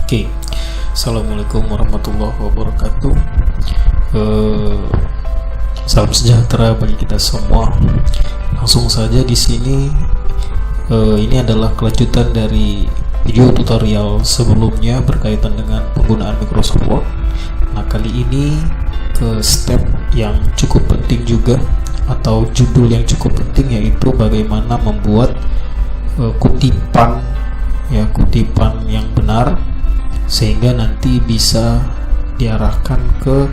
Oke, Assalamualaikum warahmatullahi wabarakatuh. Salam sejahtera bagi kita semua. Langsung saja di sini, ini adalah kelanjutan dari video tutorial sebelumnya berkaitan dengan penggunaan Microsoft Word. Nah, kali ini ke step yang cukup penting juga, atau judul yang cukup penting, yaitu bagaimana membuat kutipan yang benar, sehingga nanti bisa diarahkan ke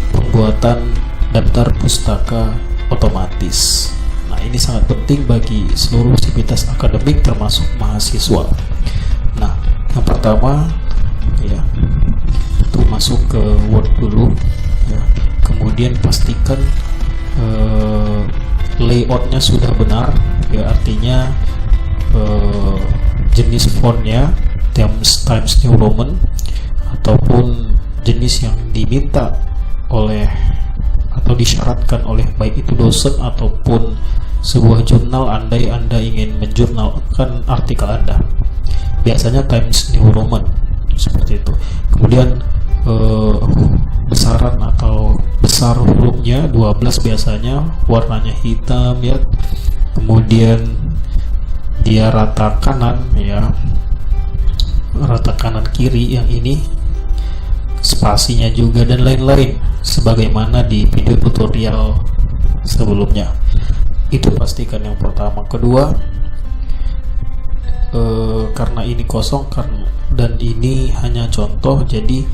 pembuatan daftar pustaka otomatis. Nah, ini sangat penting bagi seluruh sivitas akademik termasuk mahasiswa. Nah, yang pertama ya, itu masuk ke Word dulu ya. Kemudian pastikan layoutnya sudah benar ya, artinya jenis fontnya Times New Roman ataupun jenis yang diminta oleh atau disyaratkan oleh baik itu dosen ataupun sebuah jurnal, andai Anda ingin menjurnalkan artikel Anda. Biasanya Times New Roman seperti itu. Kemudian besaran atau besar hurufnya 12 biasanya, warnanya hitam ya. Kemudian dia rata kanan ya, rata kanan kiri, yang ini spasinya juga, dan lain-lain sebagaimana di video tutorial sebelumnya. Itu pastikan yang pertama. Kedua, karena ini kosong dan ini hanya contoh, jadi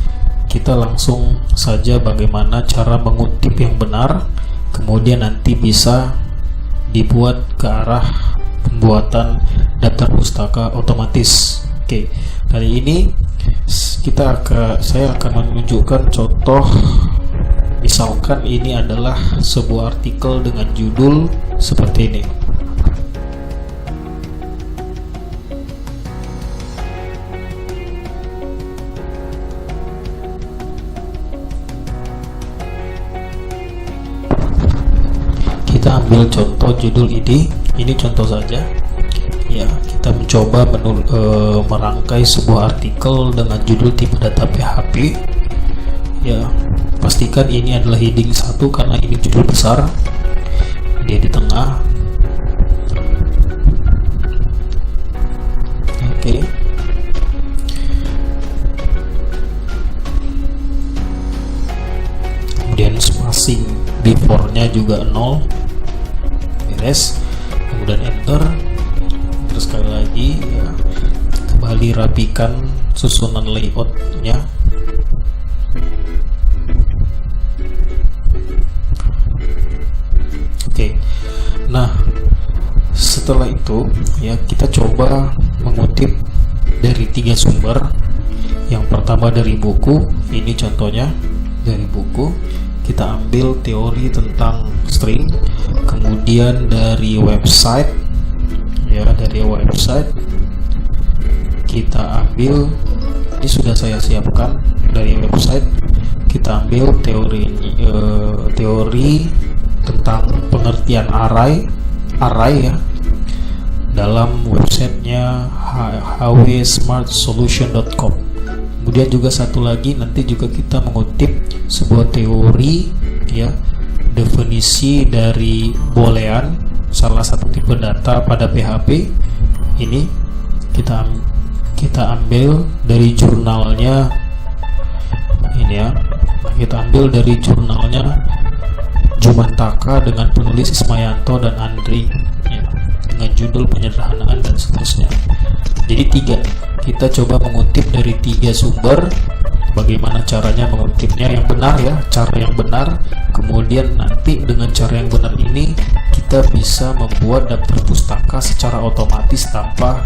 kita langsung saja bagaimana cara mengutip yang benar, kemudian nanti bisa dibuat ke arah pembuatan daftar pustaka otomatis. Oke, kali ini saya akan menunjukkan contoh. Misalkan ini adalah sebuah artikel dengan judul seperti ini. Kita ambil contoh judul ini contoh saja. Ya, kita mencoba merangkai sebuah artikel dengan judul tipe data PHP. Ya, pastikan ini adalah heading 1 karena ini judul besar. Dia di tengah. Oke. Kemudian spacing before-nya juga 0. Beres. Kemudian enter. Terus sekali lagi ya, kembali rapikan susunan layoutnya. Oke. Nah, setelah itu ya, kita coba mengutip dari 3 sumber. Yang pertama dari buku, ini contohnya dari buku. Kita ambil teori tentang string, kemudian dari website ya, dari website kita ambil, ini sudah saya siapkan dari website. Kita ambil teori tentang pengertian array ya, dalam websitenya hwsmartsolution.com. Kemudian juga satu lagi, nanti juga kita mengutip sebuah teori ya, definisi dari boolean, salah satu tipe data pada PHP. Ini kita ambil dari jurnalnya ini ya. Kita ambil dari jurnalnya Jumantaka dengan penulis Ismayanto dan Andri ya, dengan judul penyederhanaan dan seterusnya. Jadi 3, kita coba mengutip dari 3 sumber. Bagaimana caranya mengutipnya yang benar ya, cara yang benar. Kemudian nanti dengan cara yang benar ini kita bisa membuat daftar pustaka secara otomatis tanpa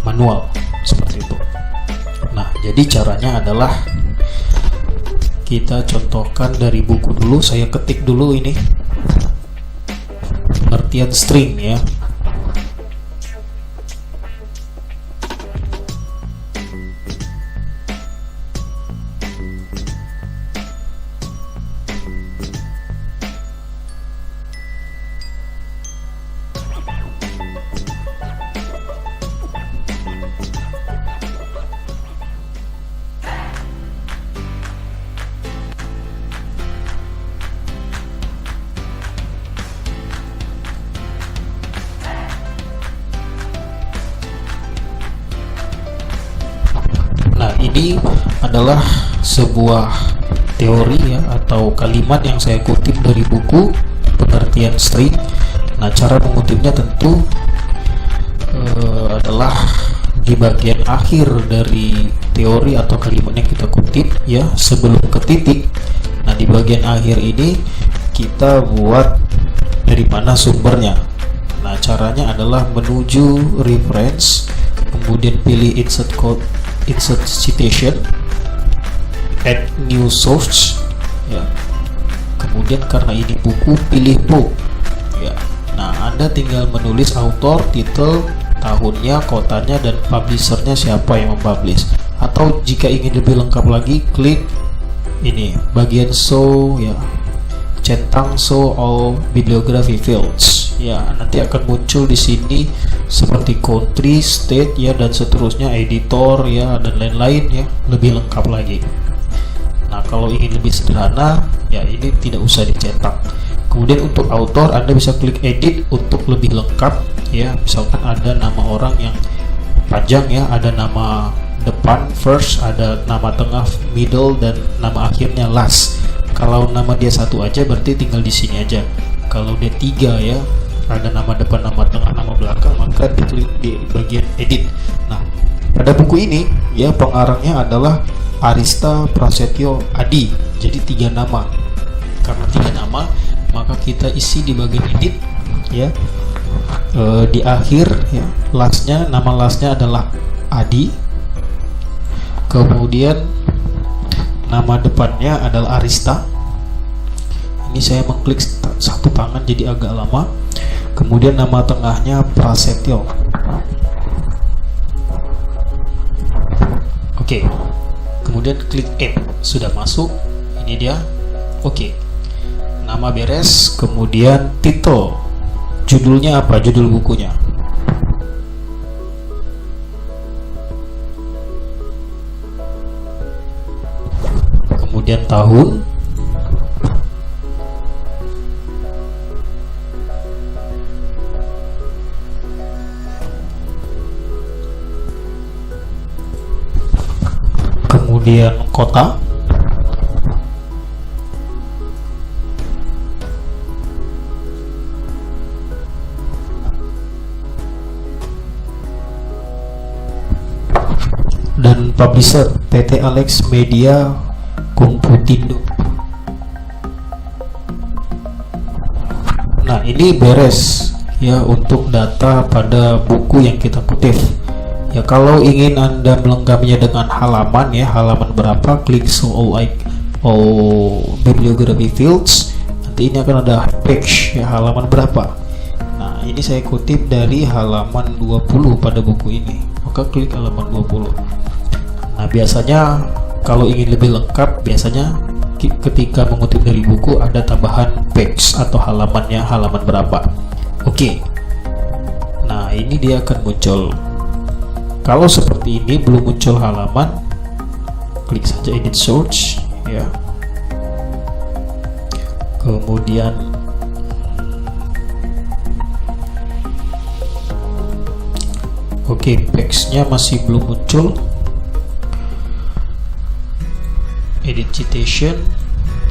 manual seperti itu. Nah, jadi caranya adalah kita contohkan dari buku dulu. Saya ketik dulu ini pengertian string ya. ini adalah sebuah teori ya atau kalimat yang saya kutip dari buku Pengertian String. Nah, cara mengutipnya tentu adalah di bagian akhir dari teori atau kalimat yang kita kutip ya, sebelum ke titik. Nah, di bagian akhir ini kita buat dari mana sumbernya. Nah, caranya adalah menuju reference, kemudian pilih insert citation, add new source ya. Kemudian karena ini buku, pilih book ya. Nah, Anda tinggal menulis author, title, tahunnya, kotanya, dan publishernya siapa yang mempublish. Atau jika ingin lebih lengkap lagi, klik ini bagian show ya, centang show all bibliography fields ya. Nanti akan muncul di sini seperti country, state ya, dan seterusnya, editor ya, dan lain-lain ya, lebih lengkap lagi. Nah, kalau ingin lebih sederhana ya, ini tidak usah dicetak. Kemudian untuk author, Anda bisa klik edit untuk lebih lengkap ya. Misalkan ada nama orang yang panjang ya, ada nama depan first, ada nama tengah middle, dan nama akhirnya last. Kalau nama dia satu aja berarti tinggal di sini aja. Kalau dia tiga ya, ada nama depan, nama tengah, nama belakang, maka diklik di bagian edit. Nah, pada buku ini ya, pengarangnya adalah Arista Prasetyo Adi. Jadi 3 nama. Karena 3 nama, maka kita isi di bagian edit ya. Di akhir ya, lastnya, nama lastnya adalah Adi. Kemudian nama depannya adalah Arista. Ini saya mengklik satu tangan jadi agak lama. Kemudian nama tengahnya Prasetyo. Oke. Kemudian klik add. Sudah masuk. Ini dia. Oke. Nama beres. Kemudian title. Judulnya apa? Judul bukunya. Kemudian tahun. Kemudian kota. Dan publisher PT Alex Media Komputindo. Nah, ini beres ya untuk data pada buku yang kita kutip. Ya, kalau ingin Anda melengkapinya dengan halaman ya, halaman berapa, klik show all bibliography fields. Nanti ini akan ada page ya, halaman berapa. Nah, ini saya kutip dari halaman 20 pada buku ini. Maka klik halaman 20. Nah, biasanya kalau ingin lebih lengkap, biasanya ketika mengutip dari buku ada tambahan page atau halamannya, halaman berapa. Oke. Nah, ini dia akan muncul. Kalau seperti ini belum muncul halaman, klik saja edit source ya. Kemudian oke, page-nya masih belum muncul. Edit citation,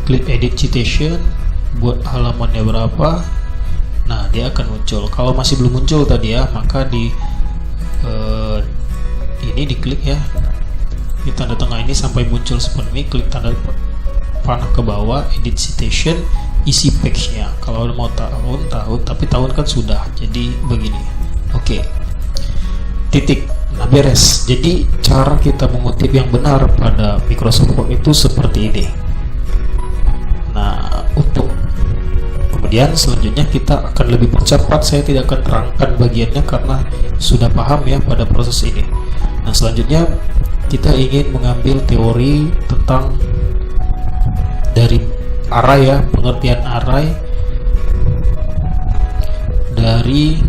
klik edit citation, buat halamannya berapa. Nah, dia akan muncul. Kalau masih belum muncul tadi ya, maka di ini diklik ya, di tanda tengah ini sampai muncul seperti ini, klik tanda panah ke bawah, edit citation, isi page-nya. Kalau mau tahun, tapi tahun kan sudah, jadi begini. Oke. Titik. Nah, beres. Jadi cara kita mengutip yang benar pada Microsoft Word itu seperti ini. Nah, untuk kemudian selanjutnya kita akan lebih percepat. Saya tidak akan terangkan bagiannya karena sudah paham ya pada proses ini. Nah, selanjutnya kita ingin mengambil teori tentang dari array ya, pengertian array dari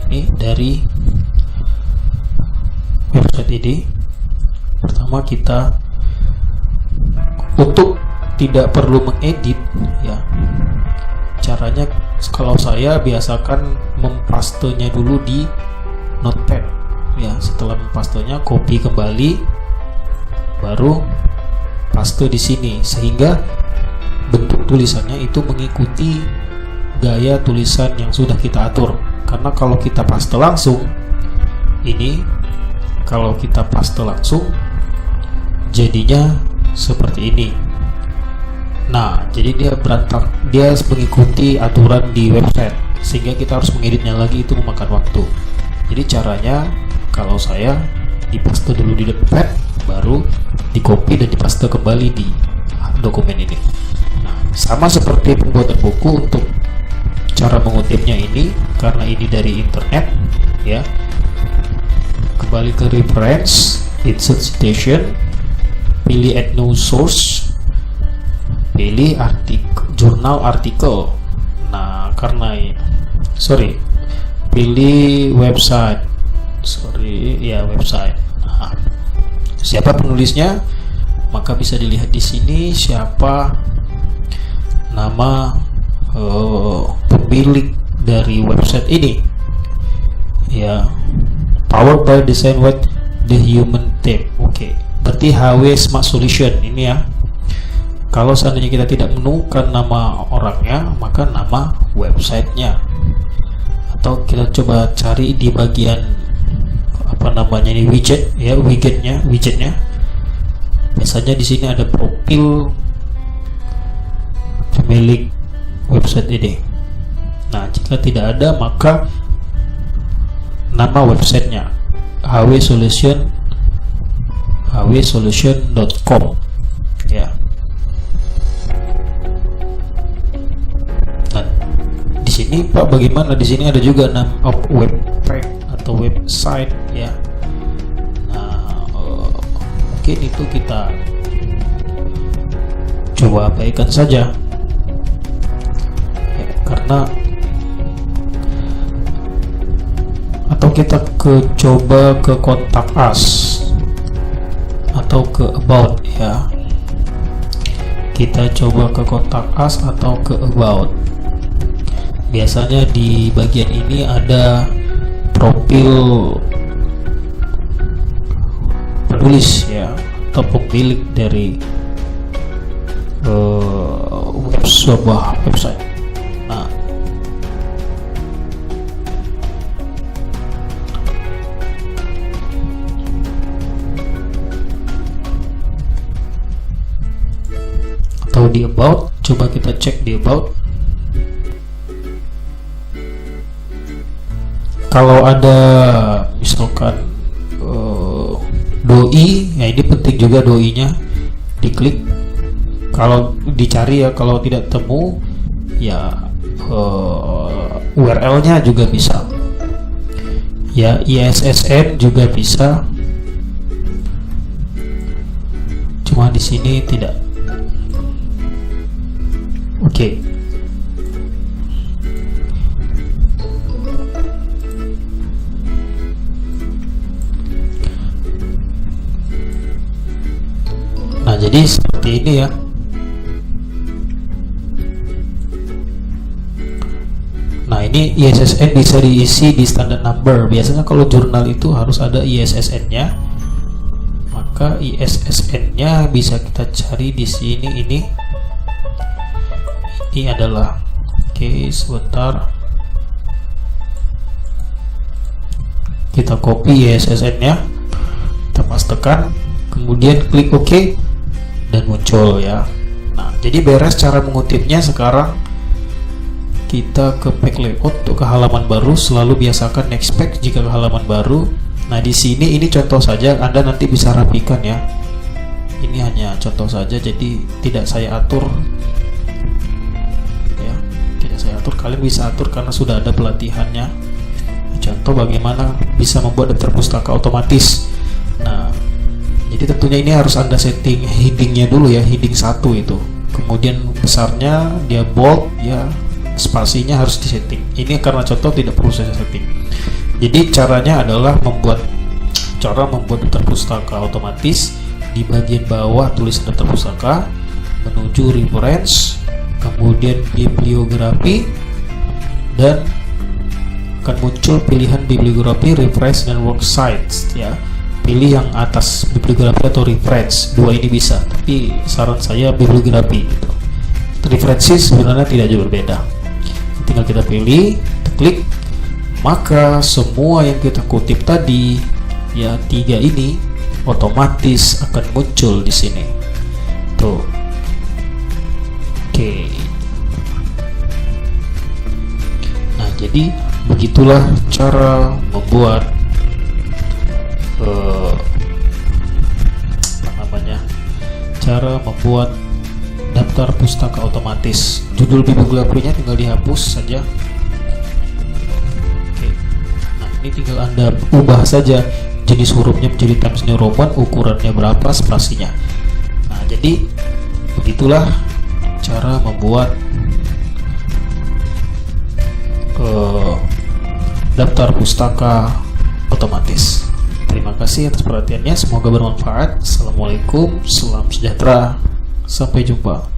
ini dari website ini. Pertama, kita untuk tidak perlu mengedit ya, caranya Kalau saya biasakan mempastenya dulu di notepad ya. Setelah mempastenya, copy kembali, baru paste di sini, sehingga bentuk tulisannya itu mengikuti gaya tulisan yang sudah kita atur. Karena kalau kita paste langsung, jadinya seperti ini. Nah, jadi dia berantak, dia mengikuti aturan di website, sehingga kita harus mengeditnya lagi, itu memakan waktu. Jadi caranya, kalau saya dipaste dulu di notepad, baru di copy dan dipaste kembali di dokumen ini. Nah, sama seperti pembuatan buku, untuk cara mengutipnya ini, karena ini dari internet ya, kembali ke reference, insert citation, pilih add new source, pilih jurnal artikel. Nah, pilih website. Website. Nah, siapa penulisnya? Maka bisa dilihat di sini siapa nama pemilik dari website ini. Ya, powered by design with the human team. Oke. Berarti HW Smart Solution ini ya. Kalau seandainya kita tidak menemukan nama orangnya, maka nama websitenya. Atau kita coba cari di bagian ini widgetnya. Biasanya di sini ada profil pemilik website ini. Nah, jika tidak ada, maka nama websitenya hwsolution.com ya. Nah, di sini Pak, bagaimana? Di sini ada juga nama web page atau website ya. Nah, mungkin itu kita coba abaikan saja ya, karena atau kita coba ke kontak us atau ke about ya. Kita coba ke kontak us atau ke about. Biasanya di bagian ini ada profil penulis ya, atau pemilik dari sebuah website. Nah, atau di about, coba kita cek di about. Kalau ada misalkan doi, ya ini penting juga doinya diklik. Kalau dicari ya, kalau tidak temu ya URL-nya juga bisa. Ya, ISSN juga bisa. Cuma di sini tidak. Oke. Nah, jadi seperti ini ya. Nah, ini ISSN bisa diisi di standard number. Biasanya kalau jurnal itu harus ada ISSN-nya. Maka ISSN-nya bisa kita cari di sini. Ini adalah, oke, sebentar. Kita copy ISSN-nya, kita pastekan, kemudian klik OK, dan muncul ya. Nah, jadi beres cara mengutipnya. Sekarang kita ke page layout untuk ke halaman baru. Selalu biasakan next page jika ke halaman baru. Nah, di sini ini contoh saja, Anda nanti bisa rapikan ya. Ini hanya contoh saja, jadi tidak saya atur ya, tidak saya atur. Kalian bisa atur karena sudah ada pelatihannya. Contoh bagaimana bisa membuat daftar pustaka otomatis. Nah, jadi tentunya ini harus Anda setting headingnya dulu ya, heading 1 itu. Kemudian besarnya dia bold ya, spasinya harus disetting. Ini karena contoh tidak perlu saya setting. Jadi caranya adalah membuat daftar pustaka otomatis. Di bagian bawah tulis daftar pustaka, menuju reference, kemudian bibliografi, dan akan muncul pilihan bibliografi, reference, dan worksites ya. Pilih yang atas, bibliografi atau reference. Dua ini bisa, tapi saran saya bibliografi gitu. Referensi sebenarnya tidak jauh berbeda. Tinggal kita pilih, kita klik, maka semua yang kita kutip tadi ya 3 ini otomatis akan muncul di sini. Tuh. Oke. Nah, jadi begitulah cara membuat cara membuat daftar pustaka otomatis. Judul bibliografinya tinggal dihapus saja. Oke. Nah, ini tinggal Anda ubah saja jenis hurufnya menjadi Times New Roman, ukurannya berapa, spasinya. Nah, jadi begitulah cara membuat daftar pustaka otomatis. Terima kasih atas perhatiannya, semoga bermanfaat. Assalamualaikum, salam sejahtera, sampai jumpa.